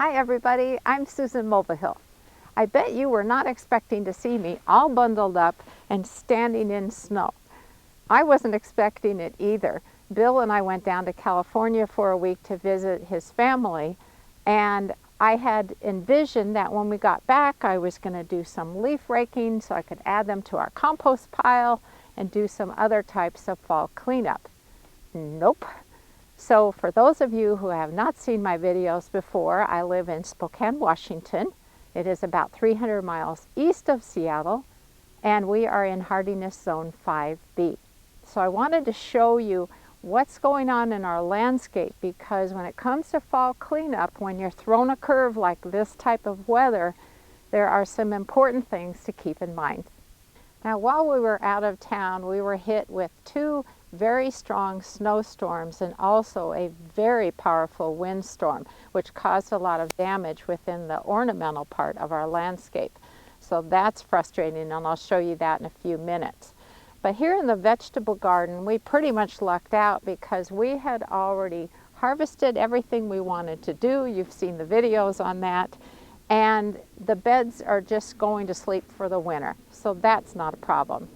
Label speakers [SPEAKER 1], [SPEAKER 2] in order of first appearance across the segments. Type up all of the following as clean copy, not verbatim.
[SPEAKER 1] Hi everybody, I'm Susan Mulvihill. I bet you were not expecting to see me all bundled up and standing in snow. I wasn't expecting it either. Bill and I went down to California for a week to visit his family, and I had envisioned that when we got back I was going to do some leaf raking so I could add them to our compost pile and do some other types of fall cleanup. Nope. So for those of you who have not seen my videos before, I live in Spokane, Washington. It is about 300 miles east of Seattle, and we are in hardiness zone 5B. So I wanted to show you what's going on in our landscape, because when it comes to fall cleanup, when you're thrown a curve like this type of weather, there are some important things to keep in mind. Now, while we were out of town, we were hit with two very strong snowstorms and also a very powerful windstorm, which caused a lot of damage within the ornamental part of our landscape. So that's frustrating, and I'll show you that in a few minutes. But here in the vegetable garden, we pretty much lucked out because we had already harvested everything we wanted to do. You've seen the videos on that. And the beds are just going to sleep for the winter, so that's not a problem.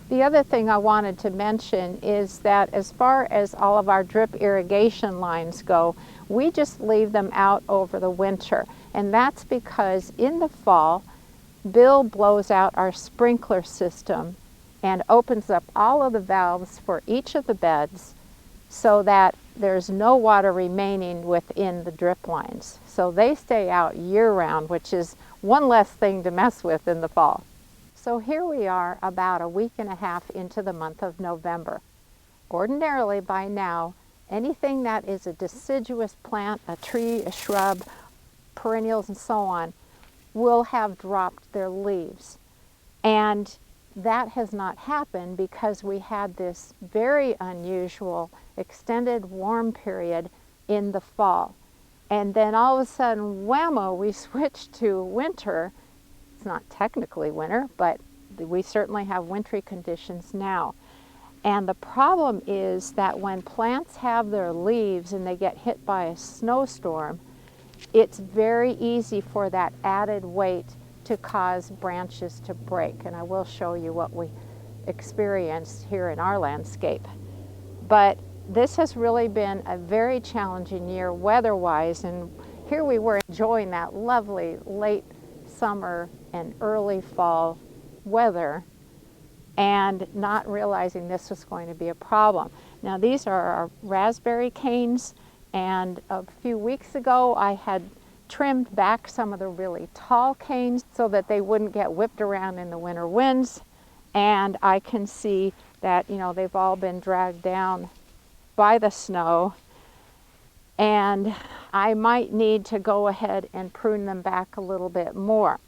[SPEAKER 1] The other thing I wanted to mention is that as far as all of our drip irrigation lines go, we just leave them out over the winter. And that's because in the fall, Bill blows out our sprinkler system and opens up all of the valves for each of the beds so that there's no water remaining within the drip lines. So they stay out year-round, which is one less thing to mess with in the fall. So here we are about a week and a half into the month of November. Ordinarily by now, anything that is a deciduous plant, a tree, a shrub, perennials and so on, will have dropped their leaves. And that has not happened because we had this very unusual extended warm period in the fall. And then all of a sudden, whammo, we switched to winter. It's not technically winter, but we certainly have wintry conditions now. And the problem is that when plants have their leaves and they get hit by a snowstorm, it's very easy for that added weight to cause branches to break. And I will show you what we experienced here in our landscape. But this has really been a very challenging year weather-wise, and here we were enjoying that lovely late summer and early fall weather and not realizing this was going to be a problem. Now these are our raspberry canes, and a few weeks ago I had trimmed back some of the really tall canes so that they wouldn't get whipped around in the winter winds, and I can see that, you know, they've all been dragged down by the snow, and I might need to go ahead and prune them back a little bit more.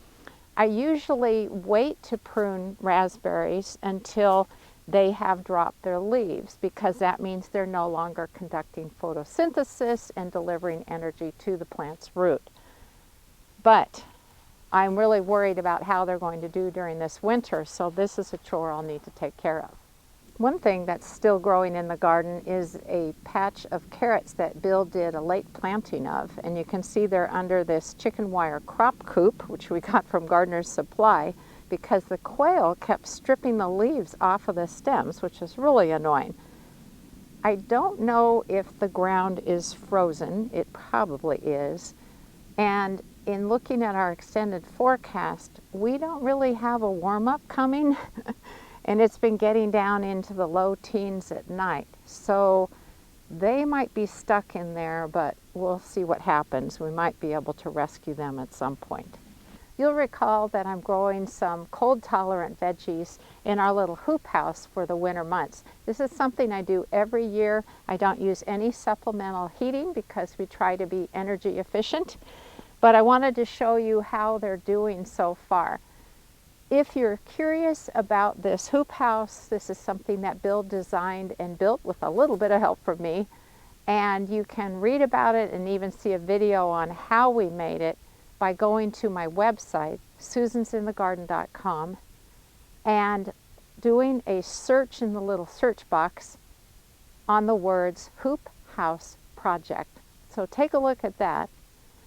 [SPEAKER 1] I usually wait to prune raspberries until they have dropped their leaves, because that means they're no longer conducting photosynthesis and delivering energy to the plant's root. But I'm really worried about how they're going to do during this winter, so this is a chore I'll need to take care of. One thing that's still growing in the garden is a patch of carrots that Bill did a late planting of, and you can see they're under this chicken wire crop coop, which we got from Gardener's Supply, because the quail kept stripping the leaves off of the stems, which is really annoying. I don't know if the ground is frozen. It probably is. And in looking at our extended forecast, we don't really have a warm-up coming. And it's been getting down into the low teens at night. So they might be stuck in there, but we'll see what happens. We might be able to rescue them at some point. You'll recall that I'm growing some cold-tolerant veggies in our little hoop house for the winter months. This is something I do every year. I don't use any supplemental heating because we try to be energy efficient. But I wanted to show you how they're doing so far. If you're curious about this hoop house, this is something that Bill designed and built with a little bit of help from me. And you can read about it and even see a video on how we made it by going to my website, susansinthegarden.com, and doing a search in the little search box on the words Hoop House Project. So take a look at that.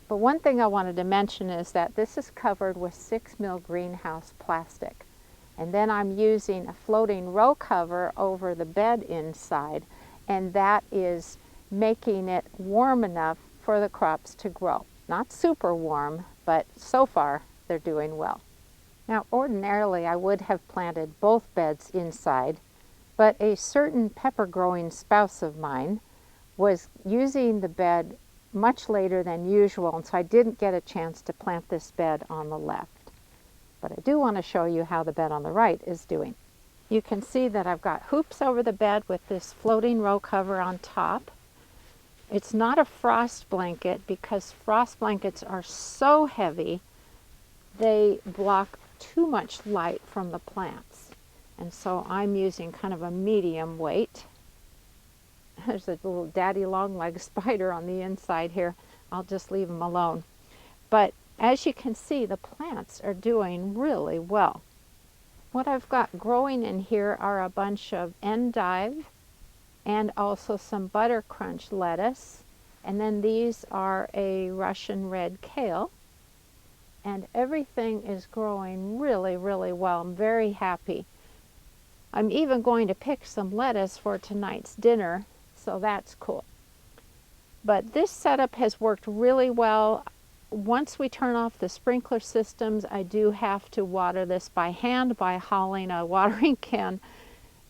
[SPEAKER 1] But one thing I wanted to mention is that this is covered with 6 mil greenhouse plastic. And then I'm using a floating row cover over the bed inside, and that is making it warm enough for the crops to grow. Not super warm, but so far they're doing well. Now ordinarily I would have planted both beds inside, but a certain pepper growing spouse of mine was using the bed much later than usual, and so I didn't get a chance to plant this bed on the left. But I do want to show you how the bed on the right is doing. You can see that I've got hoops over the bed with this floating row cover on top. It's not a frost blanket because frost blankets are so heavy they block too much light from the plants. And so I'm using kind of a medium weight. There's a little daddy long-legged spider on the inside here. I'll just leave him alone. But as you can see, the plants are doing really well. What I've got growing in here are a bunch of endive and also some butter crunch lettuce. And then these are a Russian red kale. And everything is growing really, really well. I'm very happy. I'm even going to pick some lettuce for tonight's dinner, so that's cool. But this setup has worked really well. Once we turn off the sprinkler systems, I do have to water this by hand by hauling a watering can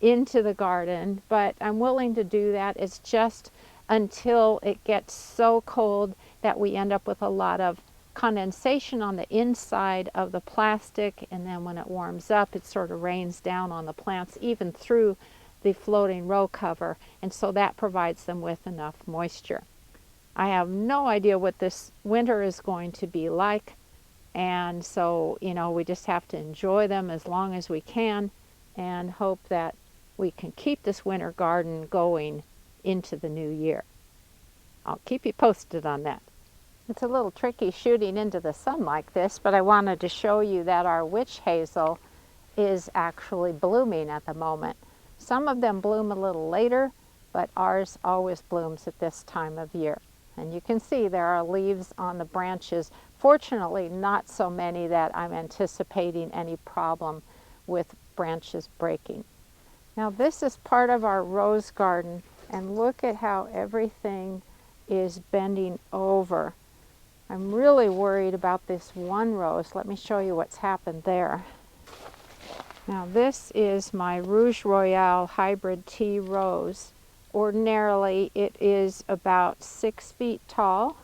[SPEAKER 1] into the garden, but I'm willing to do that. It's just until it gets so cold that we end up with a lot of condensation on the inside of the plastic, and then when it warms up it sort of rains down on the plants even through the floating row cover, and so that provides them with enough moisture. I have no idea what this winter is going to be like, and so we just have to enjoy them as long as we can and hope that we can keep this winter garden going into the new year. I'll keep you posted on that. It's a little tricky shooting into the sun like this, but I wanted to show you that our witch hazel is actually blooming at the moment. Some of them bloom a little later, but ours always blooms at this time of year. And you can see there are leaves on the branches. Fortunately, not so many that I'm anticipating any problem with branches breaking. Now this is part of our rose garden, and look at how everything is bending over. I'm really worried about this one rose. Let me show you what's happened there. Now this is my Rouge Royale hybrid tea rose. Ordinarily it is about 6 feet tall,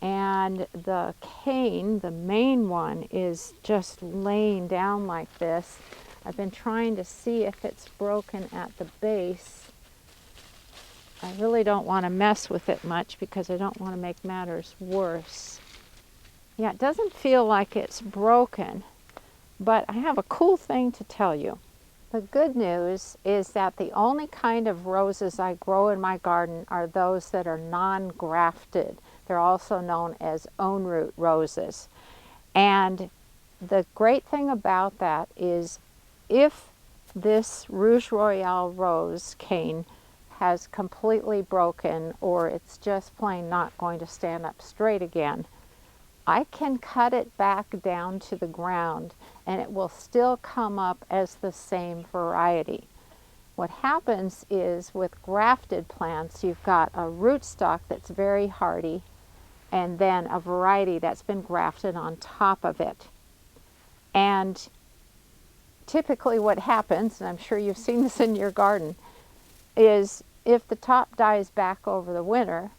[SPEAKER 1] and the cane, the main one, is just laying down like this. I've been trying to see if it's broken at the base. I really don't want to mess with it much because I don't want to make matters worse. Yeah, it doesn't feel like it's broken, but I have a cool thing to tell you. The good news is that the only kind of roses I grow in my garden are those that are non-grafted. They're also known as own root roses. And the great thing about that is if this Rouge Royale rose cane has completely broken, or it's just plain not going to stand up straight again, I can cut it back down to the ground and it will still come up as the same variety. What happens is with grafted plants, you've got a rootstock that's very hardy and then a variety that's been grafted on top of it. And typically what happens, and I'm sure you've seen this in your garden, is if the top dies back over the winter,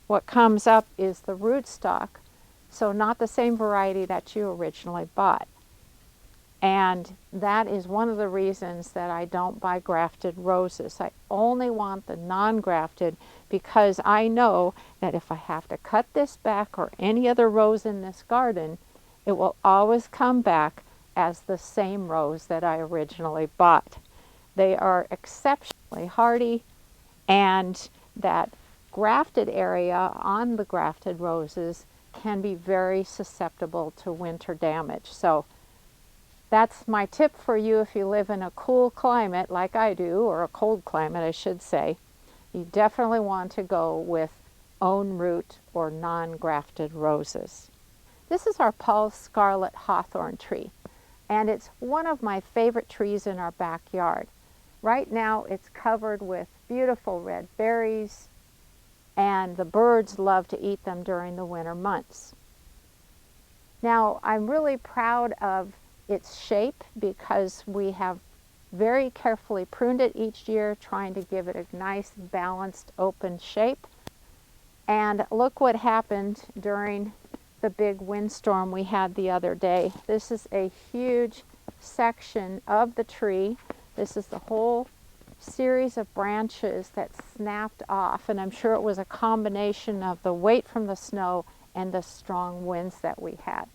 [SPEAKER 1] what comes up is the rootstock, so not the same variety that you originally bought. And that is one of the reasons that I don't buy grafted roses. I only want the non-grafted because I know that if I have to cut this back or any other rose in this garden, it will always come back as the same rose that I originally bought. They are exceptionally hardy, and that grafted area on the grafted roses can be very susceptible to winter damage. So that's my tip for you if you live in a cool climate like I do, or a cold climate I should say. You definitely want to go with own root or non-grafted roses. This is our Paul's Scarlet Hawthorn tree, and it's one of my favorite trees in our backyard. Right now it's covered with beautiful red berries, and the birds love to eat them during the winter months. Now, I'm really proud of its shape because we have very carefully pruned it each year, trying to give it a nice, balanced, open shape. And look what happened during the big windstorm we had the other day. This is a huge section of the tree. This is the whole series of branches that snapped off, and I'm sure it was a combination of the weight from the snow and the strong winds that we had.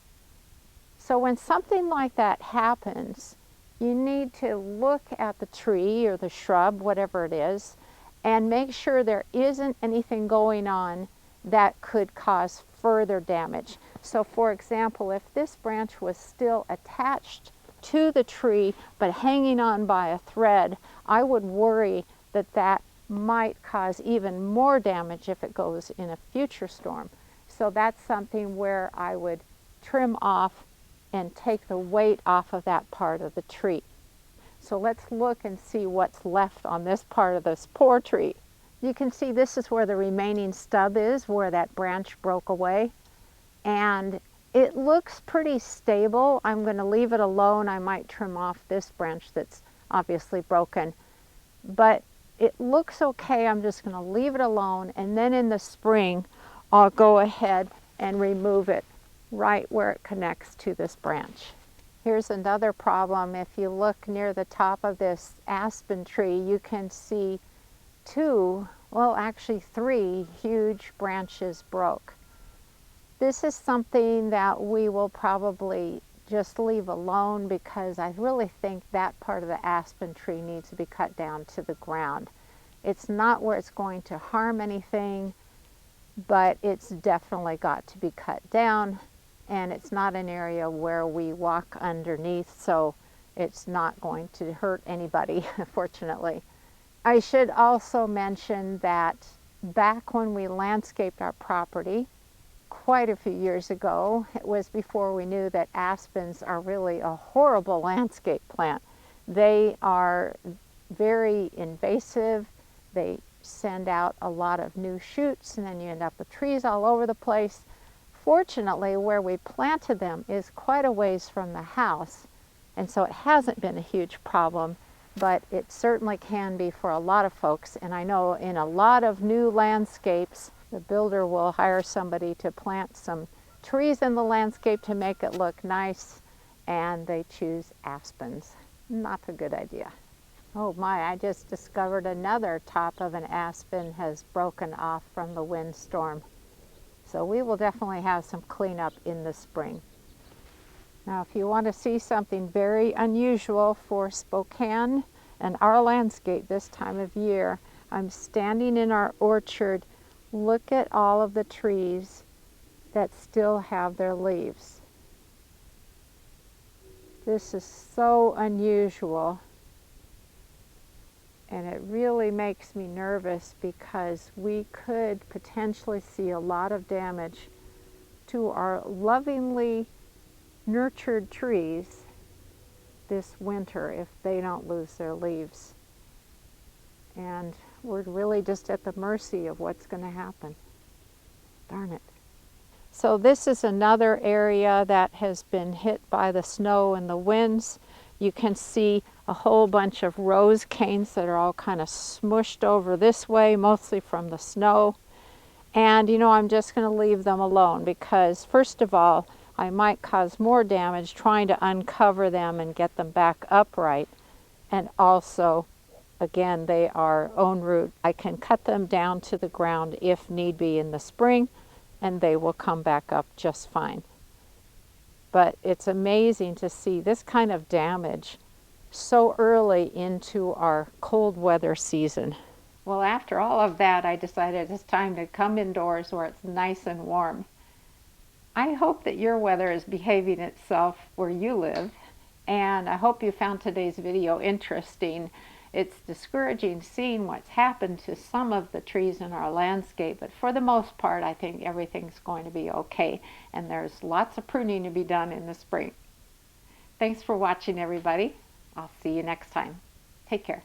[SPEAKER 1] So when something like that happens, you need to look at the tree or the shrub, whatever it is, and make sure there isn't anything going on that could cause further damage. So for example, if this branch was still attached to the tree but hanging on by a thread, I would worry that that might cause even more damage if it goes in a future storm. So that's something where I would trim off and take the weight off of that part of the tree. So let's look and see what's left on this part of this poor tree. You can see this is where the remaining stub is, where that branch broke away. And it looks pretty stable. I'm going to leave it alone. I might trim off this branch that's obviously broken. But it looks okay. I'm just going to leave it alone. And then in the spring, I'll go ahead and remove it right where it connects to this branch. Here's another problem. If you look near the top of this aspen tree, you can see three huge branches broke. This is something that we will probably just leave alone because I really think that part of the aspen tree needs to be cut down to the ground. It's not where it's going to harm anything, but it's definitely got to be cut down. And it's not an area where we walk underneath, so it's not going to hurt anybody, fortunately. I should also mention that back when we landscaped our property, quite a few years ago, it was before we knew that aspens are really a horrible landscape plant. They are very invasive. They send out a lot of new shoots, and then you end up with trees all over the place. Fortunately, where we planted them is quite a ways from the house, and so it hasn't been a huge problem, but it certainly can be for a lot of folks. And I know in a lot of new landscapes, the builder will hire somebody to plant some trees in the landscape to make it look nice, and they choose aspens. Not a good idea. Oh my, I just discovered another top of an aspen has broken off from the windstorm. So we will definitely have some cleanup in the spring. Now, if you want to see something very unusual for Spokane and our landscape this time of year, I'm standing in our orchard. Look at all of the trees that still have their leaves. This is so unusual. And it really makes me nervous because we could potentially see a lot of damage to our lovingly nurtured trees this winter if they don't lose their leaves. And we're really just at the mercy of what's going to happen. Darn it. So this is another area that has been hit by the snow and the winds. You can see a whole bunch of rose canes that are all kind of smushed over this way, mostly from the snow. And I'm just going to leave them alone because, first of all, I might cause more damage trying to uncover them and get them back upright. And also, again, they are own root. I can cut them down to the ground if need be in the spring, and they will come back up just fine. But it's amazing to see this kind of damage so early into our cold weather season. Well, after all of that, I decided it's time to come indoors where it's nice and warm. I hope that your weather is behaving itself where you live, and I hope you found today's video interesting. It's discouraging seeing what's happened to some of the trees in our landscape, but for the most part, I think everything's going to be okay, and there's lots of pruning to be done in the spring. Thanks for watching, everybody. I'll see you next time. Take care.